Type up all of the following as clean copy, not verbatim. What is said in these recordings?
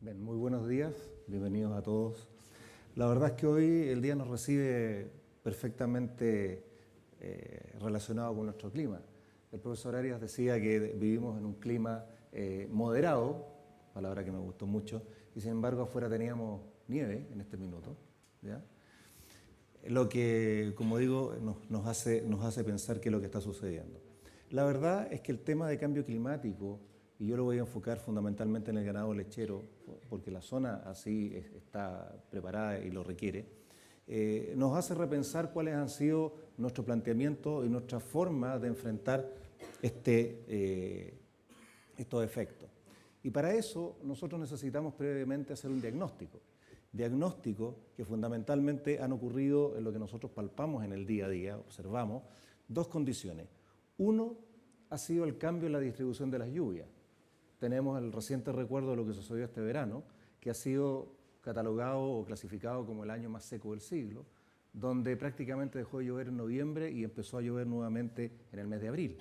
Bien, muy buenos días, bienvenidos a todos. La verdad es que hoy el día nos recibe perfectamente relacionado con nuestro clima. El profesor Arias decía que vivimos en un clima moderado, palabra que me gustó mucho, y sin embargo afuera teníamos nieve en este minuto, ¿ya? Lo que, como digo, nos hace pensar qué es lo que está sucediendo. La verdad es que el tema de cambio climático, y yo lo voy a enfocar fundamentalmente en el ganado lechero, porque la zona así está preparada y lo requiere, nos hace repensar cuáles han sido nuestros planteamientos y nuestra forma de enfrentar estos efectos. Y para eso nosotros necesitamos previamente hacer un diagnóstico que fundamentalmente han ocurrido en lo que nosotros palpamos en el día a día, observamos, dos condiciones. Uno ha sido el cambio en la distribución de las lluvias. Tenemos el reciente recuerdo de lo que sucedió este verano, que ha sido catalogado o clasificado como el año más seco del siglo, donde prácticamente dejó de llover en noviembre y empezó a llover nuevamente en el mes de abril.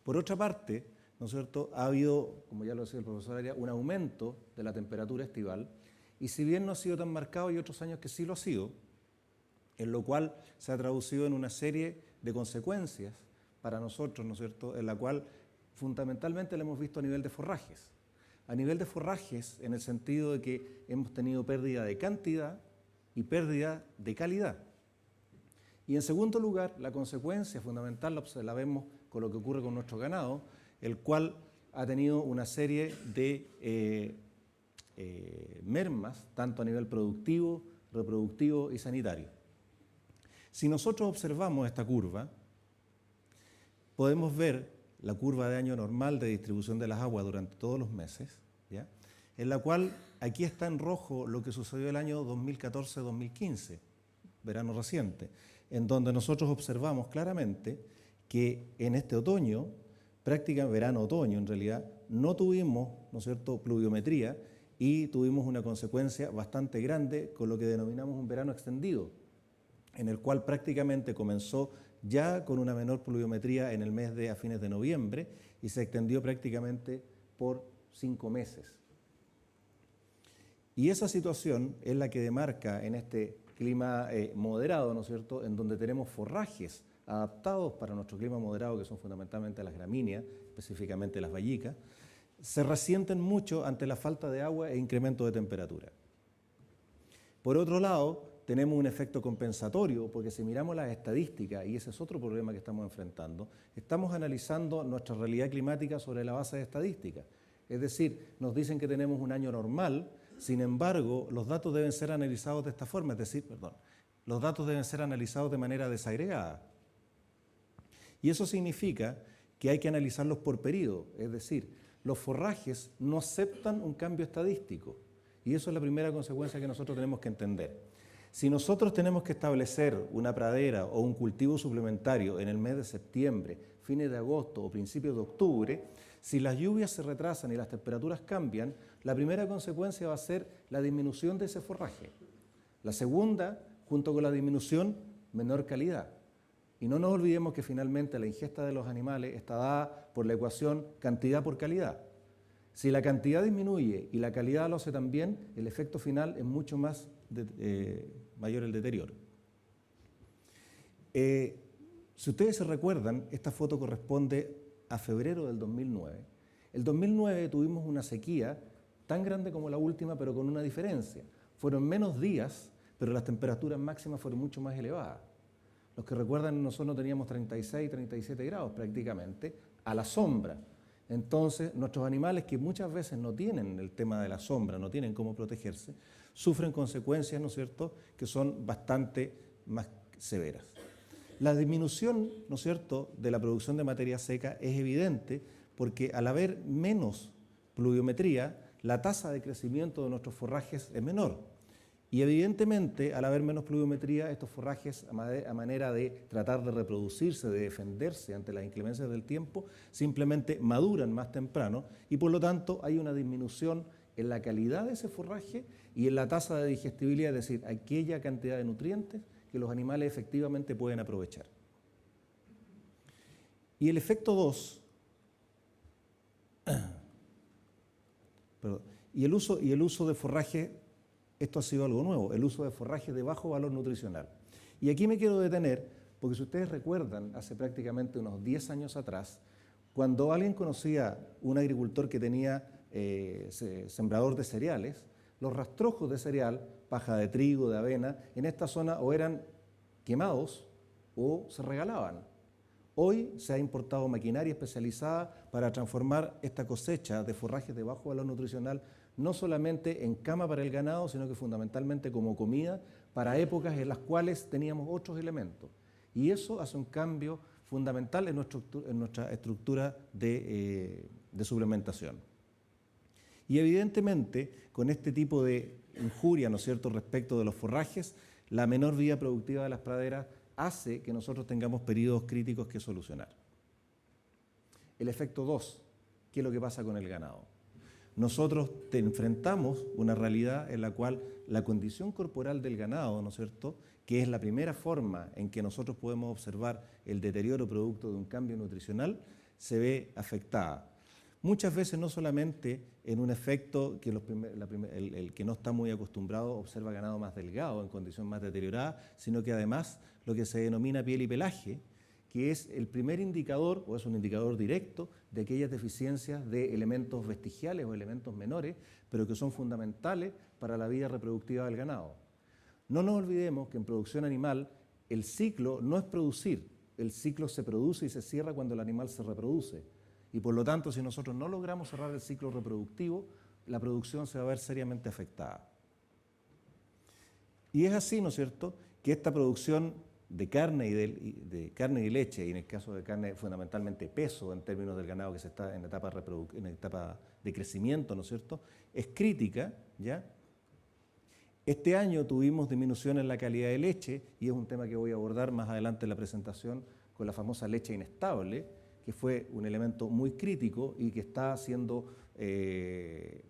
Por otra parte, ¿no es cierto?, ha habido, como ya lo decía el profesor Arias, un aumento de la temperatura estival, y si bien no ha sido tan marcado, hay otros años que sí lo ha sido, en lo cual se ha traducido en una serie de consecuencias para nosotros, ¿no es cierto?, en la cual fundamentalmente lo hemos visto a nivel de forrajes. A nivel de forrajes, en el sentido de que hemos tenido pérdida de cantidad y pérdida de calidad. Y en segundo lugar, la consecuencia fundamental la vemos con lo que ocurre con nuestro ganado, el cual ha tenido una serie de mermas, tanto a nivel productivo, reproductivo y sanitario. Si nosotros observamos esta curva, podemos ver la curva de año normal de distribución de las aguas durante todos los meses, ¿ya?, en la cual aquí está en rojo lo que sucedió el año 2014-2015, verano reciente, en donde nosotros observamos claramente que en este otoño, prácticamente verano-otoño en realidad, no tuvimos, ¿no es cierto?, pluviometría y tuvimos una consecuencia bastante grande con lo que denominamos un verano extendido, en el cual prácticamente comenzó ya con una menor pluviometría a fines de noviembre y se extendió prácticamente por 5 meses. Y esa situación es la que demarca en este clima moderado, ¿no es cierto?, en donde tenemos forrajes adaptados para nuestro clima moderado, que son fundamentalmente las gramíneas, específicamente las bayicas, se resienten mucho ante la falta de agua e incremento de temperatura. Por otro lado, tenemos un efecto compensatorio, porque si miramos las estadísticas, y ese es otro problema que estamos enfrentando, estamos analizando nuestra realidad climática sobre la base de estadísticas. Es decir, nos dicen que tenemos un año normal, sin embargo, los datos deben ser analizados de esta forma, los datos deben ser analizados de manera desagregada. Y eso significa que hay que analizarlos por periodo, es decir, los forrajes no aceptan un cambio estadístico, y eso es la primera consecuencia que nosotros tenemos que entender. Si nosotros tenemos que establecer una pradera o un cultivo suplementario en el mes de septiembre, fines de agosto o principios de octubre, si las lluvias se retrasan y las temperaturas cambian, la primera consecuencia va a ser la disminución de ese forraje. La segunda, junto con la disminución, menor calidad. Y no nos olvidemos que finalmente la ingesta de los animales está dada por la ecuación cantidad por calidad. Si la cantidad disminuye y la calidad lo hace también, el efecto final es mucho más mayor el deterioro. Si ustedes se recuerdan, esta foto corresponde a febrero del 2009. El 2009 tuvimos una sequía tan grande como la última, pero con una diferencia. Fueron menos días, pero las temperaturas máximas fueron mucho más elevadas. Los que recuerdan, nosotros teníamos 36, 37 grados prácticamente, a la sombra. Entonces, nuestros animales, que muchas veces no tienen el tema de la sombra, no tienen cómo protegerse, sufren consecuencias, ¿no es cierto?, que son bastante más severas. La disminución, ¿no es cierto?, de la producción de materia seca es evidente porque al haber menos pluviometría, la tasa de crecimiento de nuestros forrajes es menor. Y evidentemente, al haber menos pluviometría, estos forrajes, a manera de tratar de reproducirse, de defenderse ante las inclemencias del tiempo, simplemente maduran más temprano y por lo tanto hay una disminución en la calidad de ese forraje y en la tasa de digestibilidad, es decir, aquella cantidad de nutrientes que los animales efectivamente pueden aprovechar. Y el efecto 2 Perdón. Y el uso de forraje, esto ha sido algo nuevo, el uso de forraje de bajo valor nutricional. Y aquí me quiero detener, porque si ustedes recuerdan, hace prácticamente unos 10 años atrás, cuando alguien conocía un agricultor que tenía sembrador de cereales, los rastrojos de cereal, paja de trigo, de avena, en esta zona o eran quemados o se regalaban. Hoy se ha importado maquinaria especializada para transformar esta cosecha de forrajes de bajo valor nutricional no solamente en cama para el ganado, sino que fundamentalmente como comida para épocas en las cuales teníamos otros elementos. Y eso hace un cambio fundamental en nuestra estructura de suplementación. Y evidentemente, con este tipo de injuria, ¿no es cierto?, respecto de los forrajes, la menor vida productiva de las praderas hace que nosotros tengamos periodos críticos que solucionar. El efecto 2, ¿qué es lo que pasa con el ganado? Nosotros enfrentamos una realidad en la cual la condición corporal del ganado, ¿no es cierto?, que es la primera forma en que nosotros podemos observar el deterioro producto de un cambio nutricional, se ve afectada. Muchas veces no solamente en un efecto que el que no está muy acostumbrado observa ganado más delgado, en condición más deteriorada, sino que además lo que se denomina piel y pelaje, que es el primer indicador, o es un indicador directo, de aquellas deficiencias de elementos vestigiales o elementos menores, pero que son fundamentales para la vida reproductiva del ganado. No nos olvidemos que en producción animal el ciclo no es producir, el ciclo se produce y se cierra cuando el animal se reproduce. Y por lo tanto, si nosotros no logramos cerrar el ciclo reproductivo, la producción se va a ver seriamente afectada. Y es así, ¿no es cierto?, que esta producción de carne y leche, y en el caso de carne fundamentalmente peso en términos del ganado que se está en etapa de crecimiento, ¿no es cierto?, es crítica, ¿ya? Este año tuvimos disminución en la calidad de leche, y es un tema que voy a abordar más adelante en la presentación con la famosa leche inestable, que fue un elemento muy crítico y que está siendo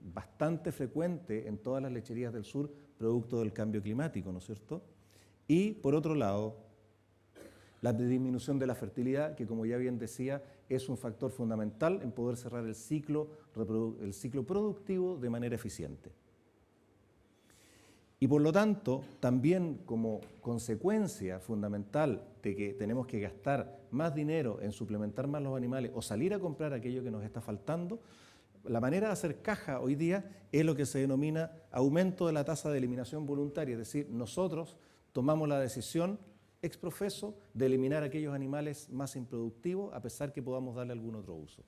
bastante frecuente en todas las lecherías del sur, producto del cambio climático, ¿no es cierto? Y, por otro lado, la disminución de la fertilidad, que como ya bien decía, es un factor fundamental en poder cerrar el ciclo productivo de manera eficiente. Y por lo tanto, también como consecuencia fundamental de que tenemos que gastar más dinero en suplementar más los animales o salir a comprar aquello que nos está faltando, la manera de hacer caja hoy día es lo que se denomina aumento de la tasa de eliminación voluntaria, es decir, nosotros tomamos la decisión ex profeso de eliminar aquellos animales más improductivos a pesar que podamos darle algún otro uso.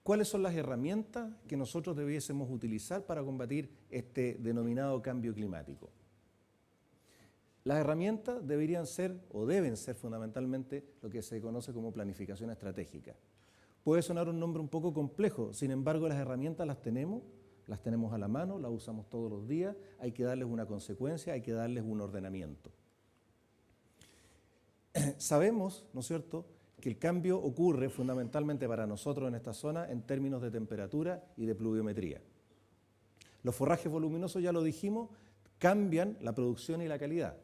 ¿Cuáles son las herramientas que nosotros debiésemos utilizar para combatir este denominado cambio climático? Las herramientas deberían ser o deben ser fundamentalmente lo que se conoce como planificación estratégica. Puede sonar un nombre un poco complejo, sin embargo las herramientas las tenemos a la mano, las usamos todos los días, hay que darles una consecuencia, hay que darles un ordenamiento. Sabemos, ¿no es cierto?, que el cambio ocurre fundamentalmente para nosotros en esta zona en términos de temperatura y de pluviometría. Los forrajes voluminosos, ya lo dijimos, cambian la producción y la calidad.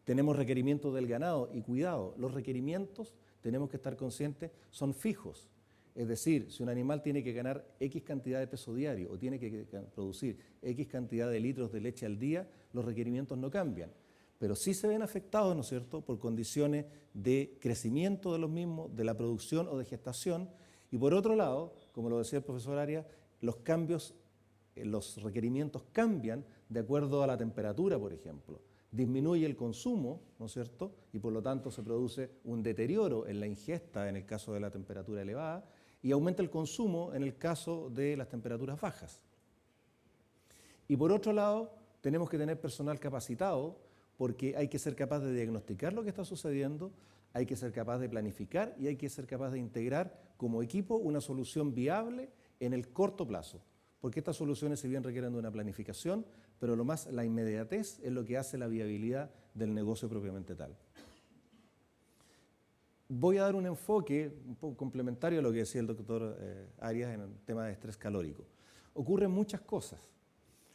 Tenemos requerimientos del ganado y cuidado, los requerimientos, tenemos que estar conscientes, son fijos. Es decir, si un animal tiene que ganar X cantidad de peso diario o tiene que producir X cantidad de litros de leche al día, los requerimientos no cambian. Pero sí se ven afectados, ¿no es cierto?, por condiciones de crecimiento de los mismos, de la producción o de gestación. Y por otro lado, como lo decía el profesor Arias, los requerimientos cambian de acuerdo a la temperatura, por ejemplo. Disminuye el consumo, ¿no es cierto?, y por lo tanto se produce un deterioro en la ingesta en el caso de la temperatura elevada y aumenta el consumo en el caso de las temperaturas bajas. Y por otro lado, tenemos que tener personal capacitado porque hay que ser capaz de diagnosticar lo que está sucediendo, hay que ser capaz de planificar y hay que ser capaz de integrar como equipo una solución viable en el corto plazo. Porque estas soluciones, si bien requieren de una planificación, pero la inmediatez es lo que hace la viabilidad del negocio propiamente tal. Voy a dar un enfoque un poco complementario a lo que decía el doctor Arias en el tema de estrés calórico. Ocurren muchas cosas,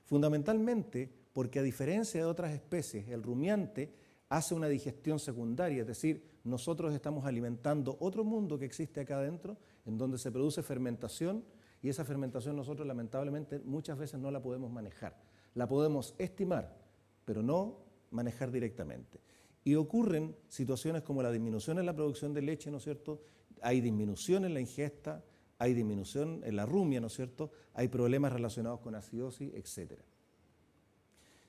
fundamentalmente porque a diferencia de otras especies, el rumiante hace una digestión secundaria, es decir, nosotros estamos alimentando otro mundo que existe acá adentro, en donde se produce fermentación, y esa fermentación nosotros lamentablemente muchas veces no la podemos manejar. La podemos estimar, pero no manejar directamente. Y ocurren situaciones como la disminución en la producción de leche, ¿no es cierto? Hay disminución en la ingesta, hay disminución en la rumia, ¿no es cierto? Hay problemas relacionados con acidosis, etc.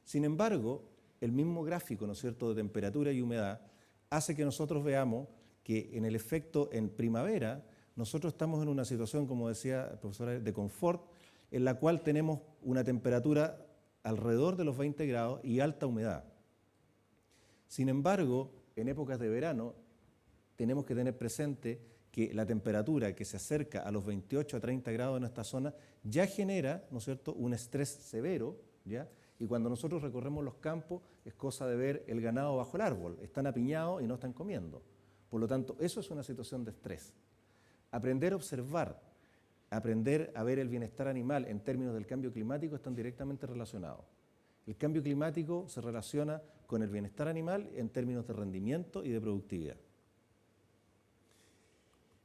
Sin embargo, el mismo gráfico, ¿no es cierto?, de temperatura y humedad hace que nosotros veamos que en el efecto en primavera nosotros estamos en una situación, como decía el profesor, de confort, en la cual tenemos una temperatura alrededor de los 20 grados y alta humedad. Sin embargo, en épocas de verano tenemos que tener presente que la temperatura que se acerca a los 28 a 30 grados en esta zona ya genera, ¿no es cierto?, un estrés severo, ¿ya? Y cuando nosotros recorremos los campos es cosa de ver el ganado bajo el árbol, están apiñados y no están comiendo. Por lo tanto, eso es una situación de estrés. Aprender a observar, aprender a ver el bienestar animal en términos del cambio climático están directamente relacionados. El cambio climático se relaciona con el bienestar animal en términos de rendimiento y de productividad.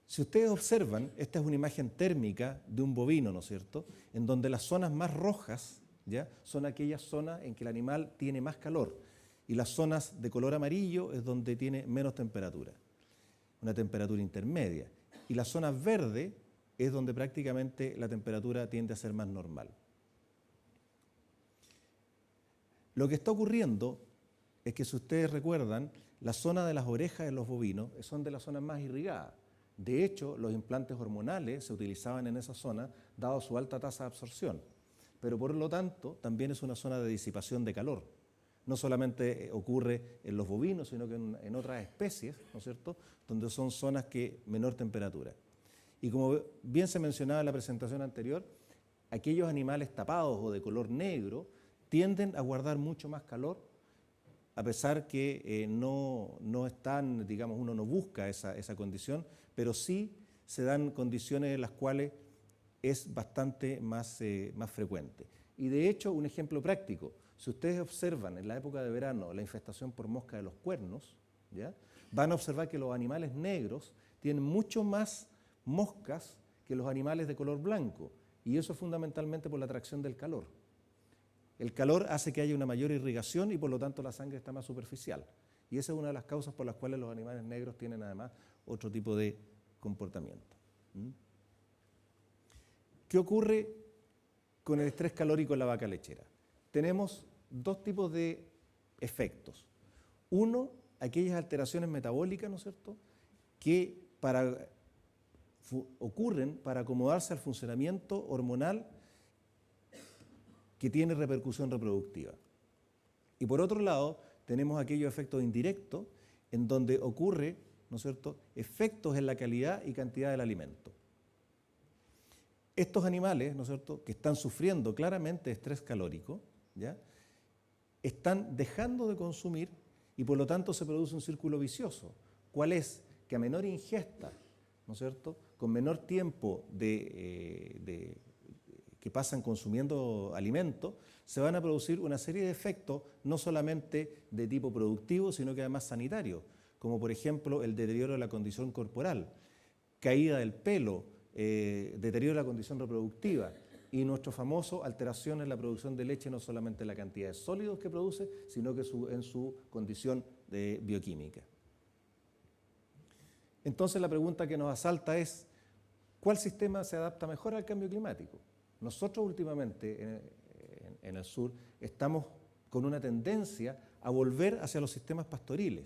Si ustedes observan, esta es una imagen térmica de un bovino, ¿no es cierto?, en donde las zonas más rojas, ¿ya?, son aquellas zonas en que el animal tiene más calor, y las zonas de color amarillo es donde tiene menos temperatura, una temperatura intermedia, y las zonas verdes es donde prácticamente la temperatura tiende a ser más normal. Lo que está ocurriendo es que, si ustedes recuerdan, la zona de las orejas de los bovinos son de las zonas más irrigadas. De hecho, los implantes hormonales se utilizaban en esa zona, dado su alta tasa de absorción. Pero por lo tanto, también es una zona de disipación de calor. No solamente ocurre en los bovinos, sino que en otras especies, ¿no es cierto?, donde son zonas que menor temperatura. Y como bien se mencionaba en la presentación anterior, aquellos animales tapados o de color negro tienden a guardar mucho más calor, a pesar que no están, digamos, uno no busca esa condición, pero sí se dan condiciones en las cuales es bastante más frecuente. Y de hecho, un ejemplo práctico, si ustedes observan en la época de verano la infestación por mosca de los cuernos, ¿ya?, van a observar que los animales negros tienen mucho más moscas que los animales de color blanco, y eso es fundamentalmente por la atracción del calor. El calor hace que haya una mayor irrigación y por lo tanto la sangre está más superficial. Y esa es una de las causas por las cuales los animales negros tienen además otro tipo de comportamiento. ¿Qué ocurre con el estrés calórico en la vaca lechera? Tenemos dos tipos de efectos. Uno, aquellas alteraciones metabólicas, ¿no es cierto?, que ocurren para acomodarse al funcionamiento hormonal que tiene repercusión reproductiva. Y por otro lado, tenemos aquellos efectos indirectos en donde ocurre, ¿no es cierto?, efectos en la calidad y cantidad del alimento. Estos animales, ¿no es cierto?, que están sufriendo claramente estrés calórico, ¿ya?, están dejando de consumir y por lo tanto se produce un círculo vicioso. ¿Cuál es? Que a menor ingesta, ¿no es cierto?, con menor tiempo que pasan consumiendo alimentos, se van a producir una serie de efectos no solamente de tipo productivo, sino que además sanitario, como por ejemplo el deterioro de la condición corporal, caída del pelo, deterioro de la condición reproductiva y nuestro famoso alteración en la producción de leche, no solamente la cantidad de sólidos que produce, sino que en su condición bioquímica. Entonces la pregunta que nos asalta es, ¿cuál sistema se adapta mejor al cambio climático? Nosotros últimamente en el sur estamos con una tendencia a volver hacia los sistemas pastoriles.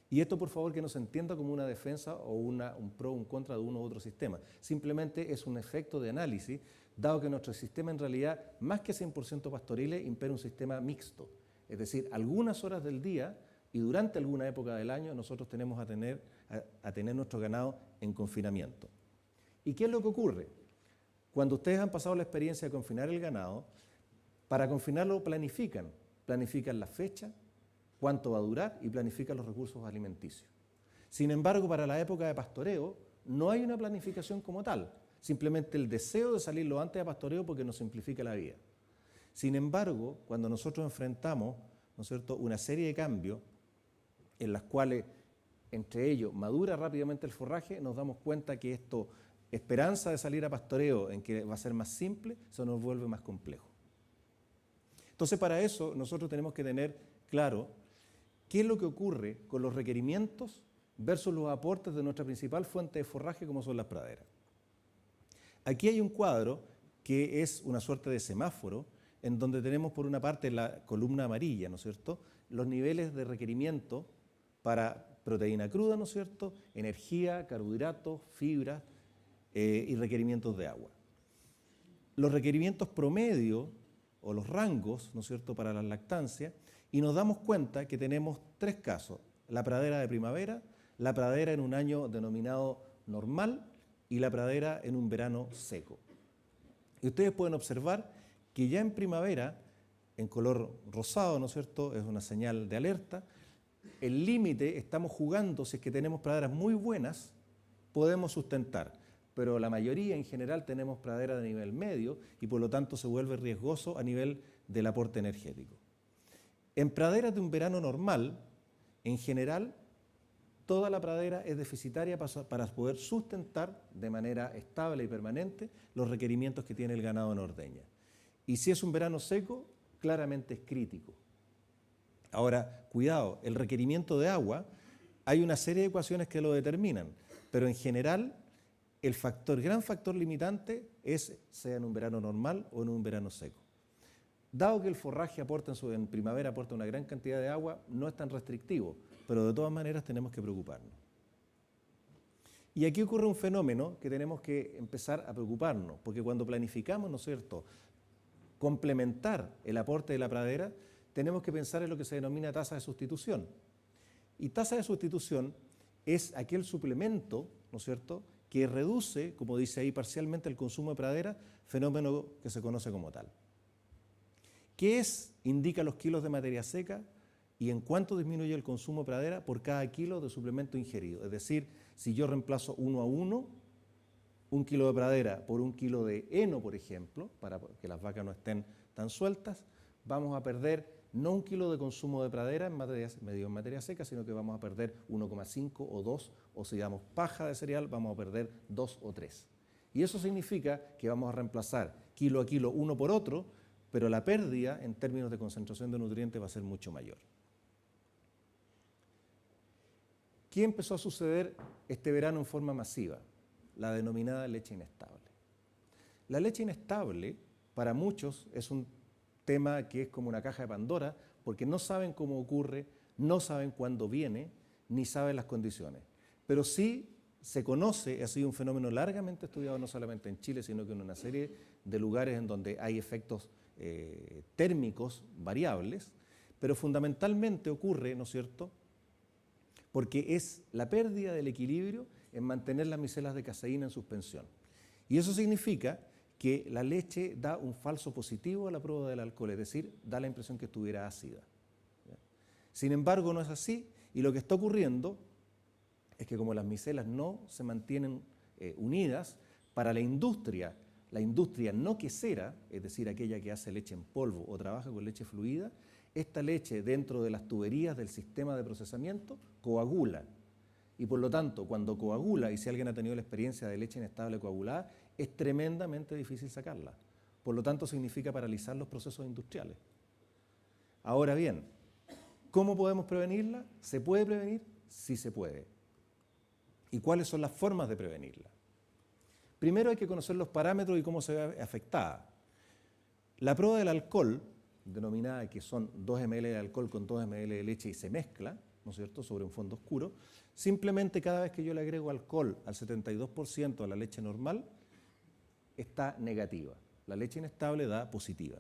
Y esto, por favor, que no se entienda como una defensa o un pro o un contra de uno u otro sistema. Simplemente es un efecto de análisis, dado que nuestro sistema en realidad, más que 100% pastoriles, impera un sistema mixto. Es decir, algunas horas del día y durante alguna época del año nosotros tenemos a tener nuestro ganado en confinamiento. ¿Y qué es lo que ocurre? Cuando ustedes han pasado la experiencia de confinar el ganado, para confinarlo planifican la fecha, cuánto va a durar y planifican los recursos alimenticios. Sin embargo, para la época de pastoreo no hay una planificación como tal, simplemente el deseo de salir lo antes de pastoreo porque nos simplifica la vida. Sin embargo, cuando nosotros enfrentamos, ¿no es cierto?, una serie de cambios en las cuales entre ellos madura rápidamente el forraje, nos damos cuenta que esto, esperanza de salir a pastoreo en que va a ser más simple, se nos vuelve más complejo. Entonces, para eso nosotros tenemos que tener claro qué es lo que ocurre con los requerimientos versus los aportes de nuestra principal fuente de forraje, como son las praderas. Aquí hay un cuadro que es una suerte de semáforo, en donde tenemos por una parte la columna amarilla, ¿no es cierto?, los niveles de requerimiento para proteína cruda, ¿no es cierto?, energía, carbohidratos, fibras y requerimientos de agua. Los requerimientos promedio o los rangos, ¿no es cierto?, para la lactancia, y nos damos cuenta que tenemos tres casos: la pradera de primavera, la pradera en un año denominado normal y la pradera en un verano seco. Y ustedes pueden observar que ya en primavera, en color rosado, ¿no es cierto?, es una señal de alerta. El límite, estamos jugando, si es que tenemos praderas muy buenas, podemos sustentar, pero la mayoría en general tenemos pradera de nivel medio y por lo tanto se vuelve riesgoso a nivel del aporte energético. En praderas de un verano normal, en general, toda la pradera es deficitaria para poder sustentar de manera estable y permanente los requerimientos que tiene el ganado en ordeña. Y si es un verano seco, claramente es crítico. Ahora, cuidado, el requerimiento de agua, hay una serie de ecuaciones que lo determinan, pero en general el gran factor limitante es sea en un verano normal o en un verano seco. Dado que el forraje en primavera aporta una gran cantidad de agua, no es tan restrictivo, pero de todas maneras tenemos que preocuparnos. Y aquí ocurre un fenómeno que tenemos que empezar a preocuparnos, porque cuando planificamos, ¿no es cierto?, complementar el aporte de la pradera, tenemos que pensar en lo que se denomina tasa de sustitución. Y tasa de sustitución es aquel suplemento, ¿no es cierto?, que reduce, como dice ahí, parcialmente el consumo de pradera, fenómeno que se conoce como tal. ¿Qué es? Indica los kilos de materia seca y en cuánto disminuye el consumo de pradera por cada kilo de suplemento ingerido. Es decir, si yo reemplazo 1 a 1, un kilo de pradera por un kilo de heno, por ejemplo, para que las vacas no estén tan sueltas, vamos a perder no un kilo de consumo de pradera medio en materia seca, sino que vamos a perder 1,5 o 2, o si damos paja de cereal, vamos a perder 2 o 3. Y eso significa que vamos a reemplazar kilo a kilo uno por otro, pero la pérdida en términos de concentración de nutrientes va a ser mucho mayor. ¿Qué empezó a suceder este verano en forma masiva? La denominada leche inestable. La leche inestable, para muchos, es un tema que es como una caja de Pandora, porque no saben cómo ocurre, no saben cuándo viene, ni saben las condiciones. Pero sí se conoce, ha sido un fenómeno largamente estudiado no solamente en Chile, sino que en una serie de lugares en donde hay efectos térmicos variables, pero fundamentalmente ocurre, ¿no es cierto?, porque es la pérdida del equilibrio en mantener las micelas de caseína en suspensión. Y eso significa que la leche da un falso positivo a la prueba del alcohol, es decir, da la impresión que estuviera ácida. ¿Ya? Sin embargo, no es así, y lo que está ocurriendo es que como las micelas no se mantienen unidas, para la industria no quesera, es decir, aquella que hace leche en polvo o trabaja con leche fluida, esta leche dentro de las tuberías del sistema de procesamiento coagula. Y por lo tanto, cuando coagula, y si alguien ha tenido la experiencia de leche inestable coagulada, es tremendamente difícil sacarla. Por lo tanto, significa paralizar los procesos industriales. Ahora bien, ¿cómo podemos prevenirla? ¿Se puede prevenir? Sí se puede. ¿Y cuáles son las formas de prevenirla? Primero hay que conocer los parámetros y cómo se ve afectada. La prueba del alcohol, denominada que son 2 ml de alcohol con 2 ml de leche y se mezcla, ¿no es cierto?, sobre un fondo oscuro, simplemente cada vez que yo le agrego alcohol al 72% a la leche normal, está negativa. La leche inestable da positiva.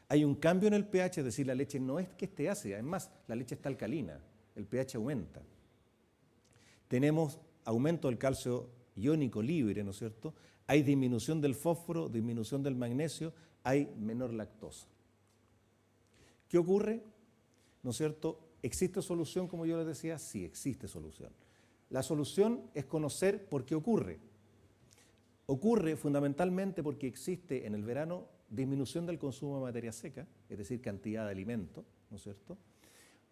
Hay un cambio en el pH, es decir, la leche no es que esté ácida, es más, la leche está alcalina, el pH aumenta. Tenemos aumento del calcio iónico libre, ¿no es cierto? Hay disminución del fósforo, disminución del magnesio, hay menor lactosa. ¿Qué ocurre? ¿No es cierto? ¿Existe solución, como yo les decía? Sí, existe solución. La solución es conocer por qué ocurre. Ocurre fundamentalmente porque existe en el verano disminución del consumo de materia seca, es decir, cantidad de alimento, ¿no es cierto?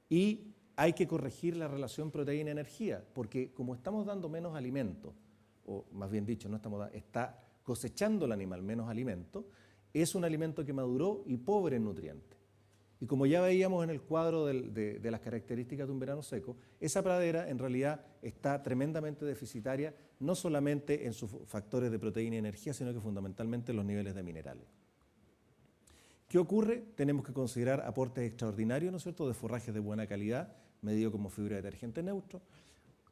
Y hay que corregir la relación proteína-energía, porque como estamos dando menos alimento, o más bien dicho, está cosechando el animal menos alimento, es un alimento que maduró y pobre en nutrientes. Y como ya veíamos en el cuadro de las características de un verano seco, esa pradera en realidad está tremendamente deficitaria, no solamente en sus factores de proteína y energía, sino que fundamentalmente en los niveles de minerales. ¿Qué ocurre? Tenemos que considerar aportes extraordinarios, ¿no es cierto?, de forrajes de buena calidad, medido como fibra de detergente neutro.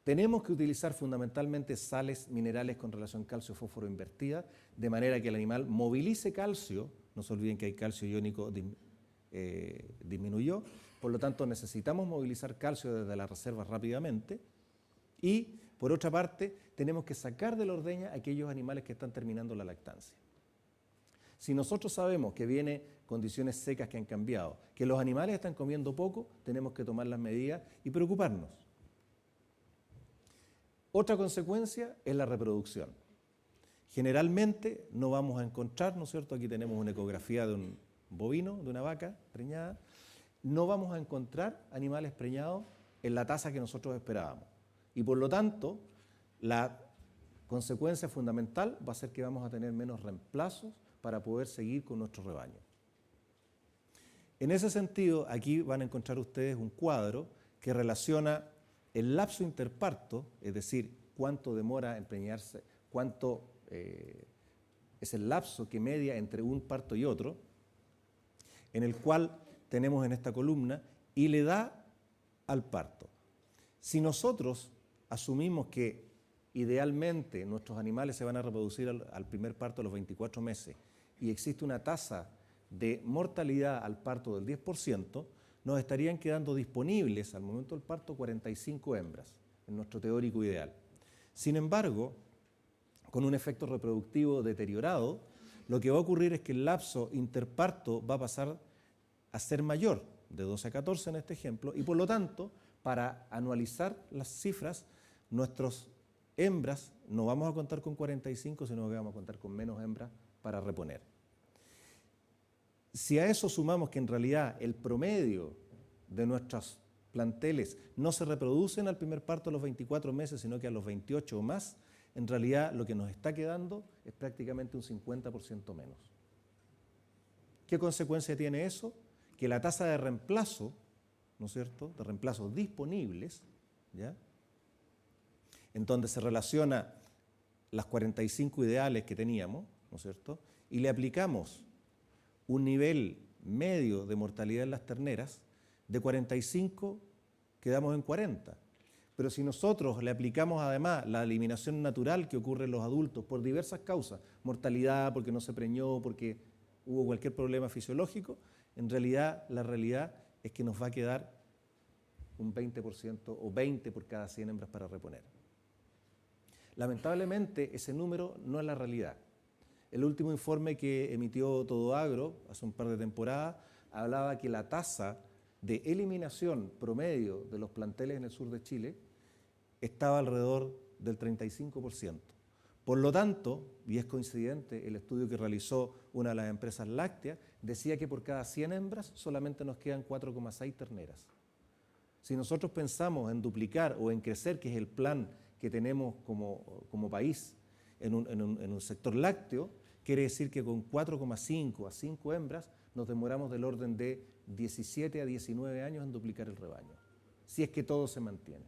Tenemos que utilizar fundamentalmente sales minerales con relación calcio-fósforo invertida, de manera que el animal movilice calcio. No se olviden que hay calcio iónico disminuyó, por lo tanto necesitamos movilizar calcio desde las reservas rápidamente. Y por otra parte, tenemos que sacar de la ordeña aquellos animales que están terminando la lactancia. Si nosotros sabemos que vienen condiciones secas que han cambiado, que los animales están comiendo poco, tenemos que tomar las medidas y preocuparnos. Otra consecuencia es la reproducción. Generalmente no vamos a encontrar, ¿no es cierto? Aquí tenemos una ecografía de un bovino, de una vaca preñada. No vamos a encontrar animales preñados en la tasa que nosotros esperábamos. Y por lo tanto, la consecuencia fundamental va a ser que vamos a tener menos reemplazos para poder seguir con nuestro rebaño. En ese sentido, aquí van a encontrar ustedes un cuadro que relaciona el lapso interparto, es decir, cuánto demora en preñarse, cuánto es el lapso que media entre un parto y otro, en el cual tenemos en esta columna, y le da al parto. Si nosotros asumimos que idealmente nuestros animales se van a reproducir al primer parto a los 24 meses y existe una tasa de mortalidad al parto del 10%, nos estarían quedando disponibles al momento del parto 45 hembras, en nuestro teórico ideal. Sin embargo, con un efecto reproductivo deteriorado, lo que va a ocurrir es que el lapso interparto va a pasar a ser mayor, de 12 a 14 en este ejemplo, y por lo tanto, para anualizar las cifras, nuestras hembras no vamos a contar con 45, sino que vamos a contar con menos hembras para reponer. Si a eso sumamos que en realidad el promedio de nuestros planteles no se reproducen al primer parto a los 24 meses, sino que a los 28 o más, en realidad lo que nos está quedando es prácticamente un 50% menos. ¿Qué consecuencia tiene eso? Que la tasa de reemplazo, ¿no es cierto?, de reemplazos disponibles, ¿ya?, en donde se relaciona las 45 ideales que teníamos, ¿no es cierto?, y le aplicamos un nivel medio de mortalidad en las terneras, de 45 quedamos en 40. Pero si nosotros le aplicamos además la eliminación natural que ocurre en los adultos por diversas causas, mortalidad, porque no se preñó, porque hubo cualquier problema fisiológico, en realidad la realidad es que nos va a quedar un 20% o 20 por cada 100 hembras para reponer. Lamentablemente ese número no es la realidad. El último informe que emitió Todo Agro hace un par de temporadas hablaba que la tasa de eliminación promedio de los planteles en el sur de Chile estaba alrededor del 35%. Por lo tanto, y es coincidente, el estudio que realizó una de las empresas lácteas decía que por cada 100 hembras solamente nos quedan 4,6 terneras. Si nosotros pensamos en duplicar o en crecer, que es el plan que tenemos como país en un sector lácteo, quiere decir que con 4,5 a 5 hembras nos demoramos del orden de 17 a 19 años en duplicar el rebaño, si es que todo se mantiene.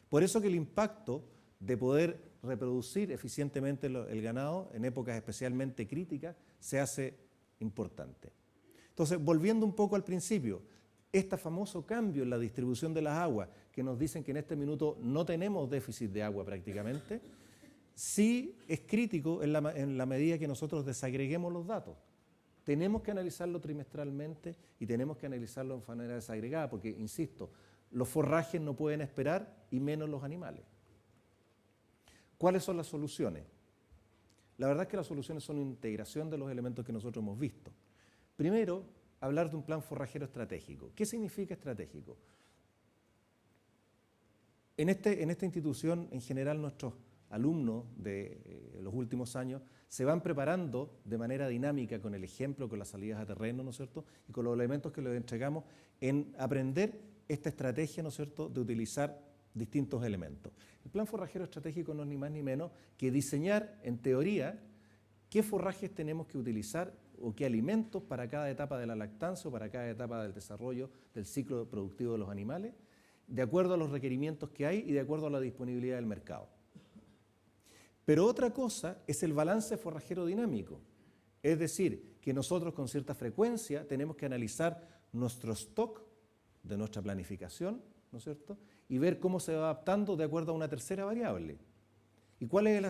Por eso que el impacto de poder reproducir eficientemente el ganado en épocas especialmente críticas se hace importante. Entonces, volviendo un poco al principio, este famoso cambio en la distribución de las aguas, que nos dicen que en este minuto no tenemos déficit de agua prácticamente, sí es crítico en la medida que nosotros desagreguemos los datos. Tenemos que analizarlo trimestralmente y tenemos que analizarlo en manera desagregada, porque, insisto, los forrajes no pueden esperar y menos los animales. ¿Cuáles son las soluciones? La verdad es que las soluciones son una integración de los elementos que nosotros hemos visto. Primero, hablar de un plan forrajero estratégico. ¿Qué significa estratégico? En esta institución, en general, nuestros alumnos de los últimos años se van preparando de manera dinámica con el ejemplo, con las salidas a terreno, ¿no es cierto?, y con los elementos que les entregamos en aprender esta estrategia, ¿no es cierto?, de utilizar distintos elementos. El plan forrajero estratégico no es ni más ni menos que diseñar, en teoría, qué forrajes tenemos que utilizar o qué alimentos para cada etapa de la lactancia o para cada etapa del desarrollo del ciclo productivo de los animales, de acuerdo a los requerimientos que hay y de acuerdo a la disponibilidad del mercado. Pero otra cosa es el balance forrajero dinámico, es decir, que nosotros con cierta frecuencia tenemos que analizar nuestro stock de nuestra planificación, ¿no es cierto?, y ver cómo se va adaptando de acuerdo a una tercera variable. ¿Y cuáles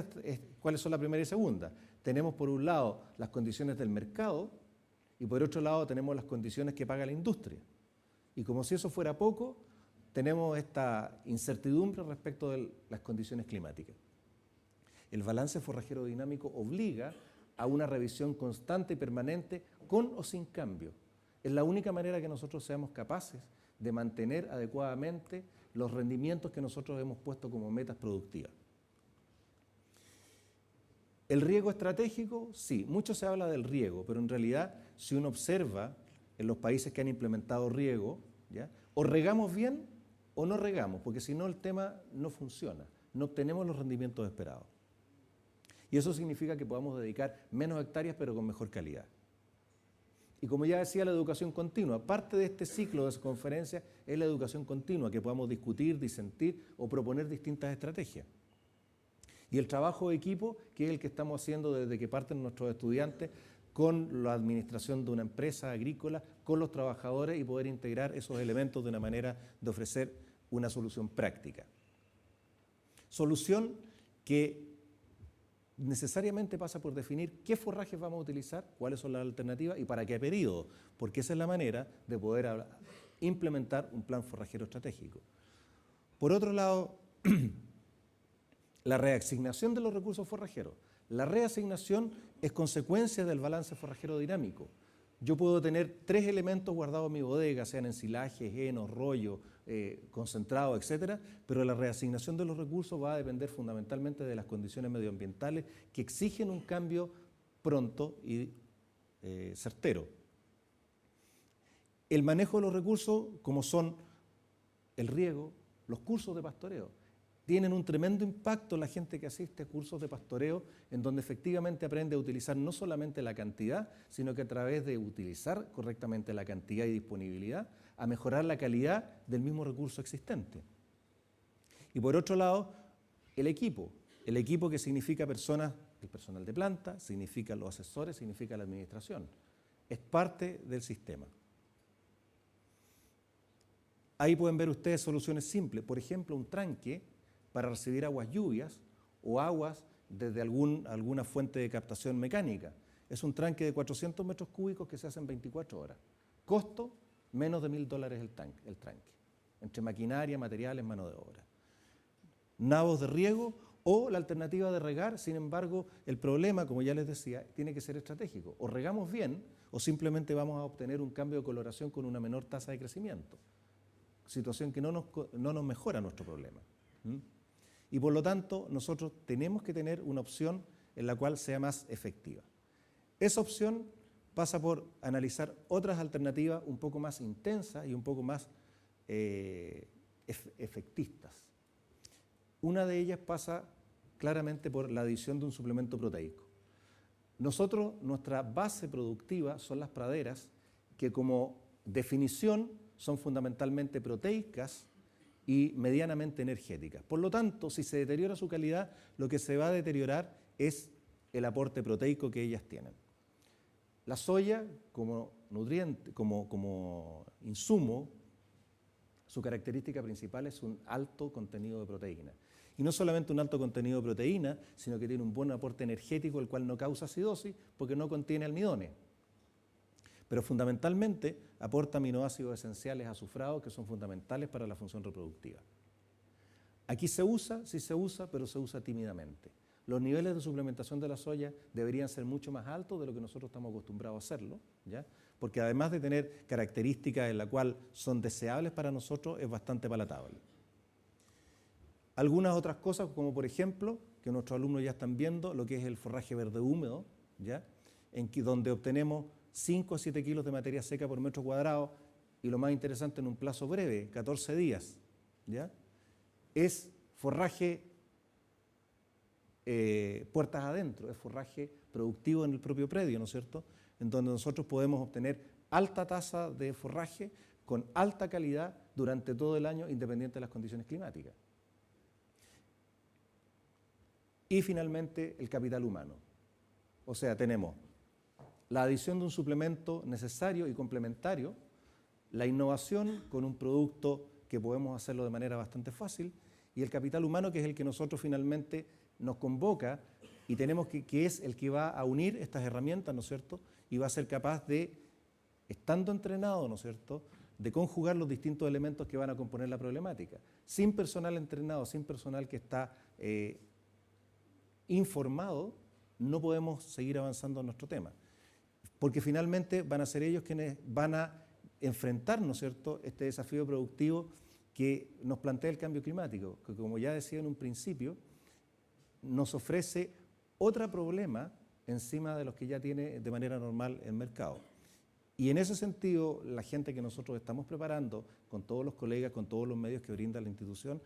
son la primera y segunda? Tenemos por un lado las condiciones del mercado y por otro lado tenemos las condiciones que paga la industria. Y como si eso fuera poco, tenemos esta incertidumbre respecto de las condiciones climáticas. El balance forrajero dinámico obliga a una revisión constante y permanente con o sin cambio. Es la única manera que nosotros seamos capaces de mantener adecuadamente los rendimientos que nosotros hemos puesto como metas productivas. ¿El riego estratégico? Sí, mucho se habla del riego, pero en realidad si uno observa en los países que han implementado riego, ¿ya?, o regamos bien o no regamos, porque si no el tema no funciona, no obtenemos los rendimientos esperados. Y eso significa que podamos dedicar menos hectáreas pero con mejor calidad. Y como ya decía, la educación continua, parte de este ciclo de conferencias es la educación continua, que podamos discutir, disentir o proponer distintas estrategias. Y el trabajo de equipo, que es el que estamos haciendo desde que parten nuestros estudiantes con la administración de una empresa agrícola, con los trabajadores y poder integrar esos elementos de una manera de ofrecer una solución práctica. Solución que necesariamente pasa por definir qué forrajes vamos a utilizar, cuáles son las alternativas y para qué periodo, porque esa es la manera de poder implementar un plan forrajero estratégico. Por otro lado, la reasignación de los recursos forrajeros. La reasignación es consecuencia del balance forrajero dinámico. Yo puedo tener 3 elementos guardados en mi bodega, sean ensilajes, henos, rollo, concentrado, etcétera, pero la reasignación de los recursos va a depender fundamentalmente de las condiciones medioambientales que exigen un cambio pronto y certero. El manejo de los recursos, como son el riego, los cursos de pastoreo, tienen un tremendo impacto en la gente que asiste a cursos de pastoreo, en donde efectivamente aprende a utilizar no solamente la cantidad, sino que a través de utilizar correctamente la cantidad y disponibilidad, a mejorar la calidad del mismo recurso existente. Y por otro lado, el equipo que significa personas, el personal de planta, significa los asesores, significa la administración. Es parte del sistema. Ahí pueden ver ustedes soluciones simples, por ejemplo, un tranque para recibir aguas lluvias o aguas desde alguna fuente de captación mecánica. Es un tranque de 400 metros cúbicos que se hace en 24 horas. Costo, menos de $1.000 el tranque, entre maquinaria, materiales, mano de obra. Nabos de riego o la alternativa de regar, sin embargo, el problema, como ya les decía, tiene que ser estratégico. O regamos bien o simplemente vamos a obtener un cambio de coloración con una menor tasa de crecimiento, situación que no nos mejora nuestro problema. Y por lo tanto, nosotros tenemos que tener una opción en la cual sea más efectiva. Esa opción pasa por analizar otras alternativas un poco más intensas y un poco más efectistas. Una de ellas pasa claramente por la adición de un suplemento proteico. Nuestra base productiva son las praderas, que como definición son fundamentalmente proteicas y medianamente energéticas. Por lo tanto, si se deteriora su calidad, lo que se va a deteriorar es el aporte proteico que ellas tienen. La soya, como nutriente, como insumo, su característica principal es un alto contenido de proteína. Y no solamente un alto contenido de proteína, sino que tiene un buen aporte energético, el cual no causa acidosis porque no contiene almidones. Pero fundamentalmente aporta aminoácidos esenciales azufrados que son fundamentales para la función reproductiva. Aquí se usa, sí se usa, pero se usa tímidamente. Los niveles de suplementación de la soya deberían ser mucho más altos de lo que nosotros estamos acostumbrados a hacerlo, ¿ya? Porque además de tener características en las cuales son deseables para nosotros, es bastante palatable. Algunas otras cosas, como por ejemplo, que nuestros alumnos ya están viendo, lo que es el forraje verde húmedo, ¿ya? Donde obtenemos 5 a 7 kilos de materia seca por metro cuadrado y lo más interesante en un plazo breve, 14 días, ¿ya? Es forraje puertas adentro, es forraje productivo en el propio predio, ¿no es cierto?, en donde nosotros podemos obtener alta tasa de forraje con alta calidad durante todo el año, independiente de las condiciones climáticas. Y finalmente, el capital humano. O sea, tenemos la adición de un suplemento necesario y complementario, la innovación con un producto que podemos hacerlo de manera bastante fácil, y el capital humano, que es el que nosotros finalmente nos convoca y tenemos que es el que va a unir estas herramientas, ¿no es cierto?, y va a ser capaz de, estando entrenado, ¿no es cierto?, de conjugar los distintos elementos que van a componer la problemática. Sin personal entrenado, sin personal que está informado, no podemos seguir avanzando en nuestro tema, porque finalmente van a ser ellos quienes van a enfrentar, ¿no es cierto?, este desafío productivo que nos plantea el cambio climático, que como ya decía en un principio, nos ofrece otro problema encima de los que ya tiene de manera normal el mercado. Y en ese sentido, la gente que nosotros estamos preparando, con todos los colegas, con todos los medios que brinda la institución,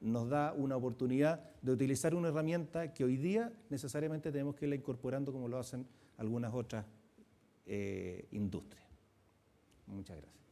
nos da una oportunidad de utilizar una herramienta que hoy día necesariamente tenemos que irla incorporando como lo hacen algunas otras industrias. Muchas gracias.